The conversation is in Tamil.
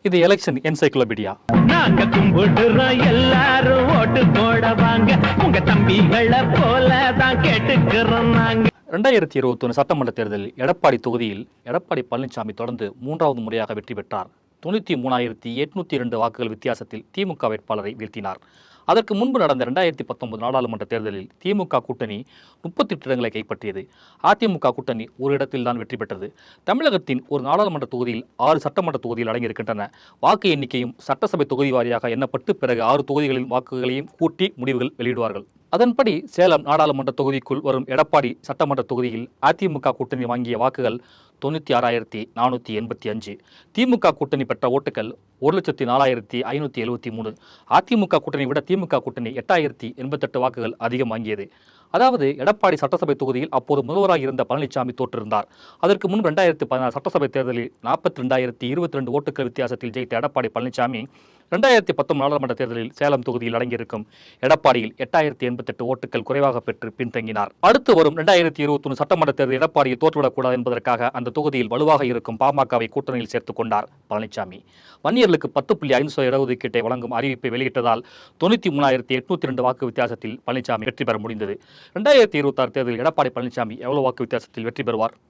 இது எலெக்ஷன் என்சைக்ளோபீடியா. நாங்க கும்பிடுறோம் எல்லாரும் ஓட்டு போட வாங்க, உங்க தம்பிகளை போல தான் கேட்டுக்கிறோம் நாங்க. 2021 சட்டமன்ற தேர்தலில் எடப்பாடி தொகுதியில் எடப்பாடி பழனிசாமி தொடர்ந்து 3வது முறையாக வெற்றி பெற்றார். 93,802 வாக்குகள் வித்தியாசத்தில் திமுக வேட்பாளரை வீழ்த்தினார். அதற்கு முன்பு நடந்த 2019 நாடாளுமன்ற தேர்தலில் திமுக கூட்டணி 38 இடங்களை கைப்பற்றியது. அதிமுக கூட்டணி ஒரு இடத்தில் தான் வெற்றி பெற்றது. தமிழகத்தின் ஒரு நாடாளுமன்ற தொகுதியில் 6 சட்டமன்ற தொகுதியில் அடங்கியிருக்கின்றன. வாக்கு எண்ணிக்கையும் சட்டசபை தொகுதி வாரியாக எண்ணப்பட்டு பிறகு 6 தொகுதிகளின் வாக்குகளையும் கூட்டி முடிவுகள் வெளியிடுவார்கள். அதன்படி சேலம் நாடாளுமன்ற தொகுதிக்குள் வரும் எடப்பாடி சட்டமன்ற தொகுதியில் அதிமுக கூட்டணி வாங்கிய வாக்குகள் 96,485. திமுக கூட்டணி பெற்ற ஓட்டுகள் 1,04,573. அதிமுக கூட்டணி விட திமுக கூட்டணி 8,088 வாக்குகள் அதிகம் வாங்கியது. அதாவது எடப்பாடி சட்டசபை தொகுதியில் அப்போது முதல்வராக இருந்த பழனிசாமி தோற்றிருந்தார். அதற்கு முன்பு 2016 சட்டசபை தேர்தலில் 42,022 ஓட்டுகள் வித்தியாசத்தில் ஜெயித்த எடப்பாடி பழனிசாமி 2019 நாடாளுமன்ற தேர்தலில் சேலம் தொகுதியில் அடங்கியிருக்கும் எடப்பாடியில் 8,088 ஓட்டுகள் குறைவாக பெற்று பின்தங்கினார். அடுத்து வரும் 2021 சட்டமன்ற தேர்தல் எடப்பாடியை தோற்றுவிடக்கூடாது என்பதற்காக அந்த தொகுதியில் வலுவாக இருக்கும் பாமகவை கூட்டணியில் சேர்த்துக் கொண்டார் பழனிசாமி. வன்னியர்களுக்கு 10.5% இடஒதுக்கீட்டை வழங்கும் அறிவிப்பை வெளியிட்டதால் 93,802 வாக்கு வித்தியாசத்தில் பழனிசாமி வெற்றி பெற முடிந்தது. 2026 தேர்தலில் எடப்பாடி பழனிசாமி எவ்வளவு வாக்கு வித்தியாசத்தில் வெற்றி பெறுவார்?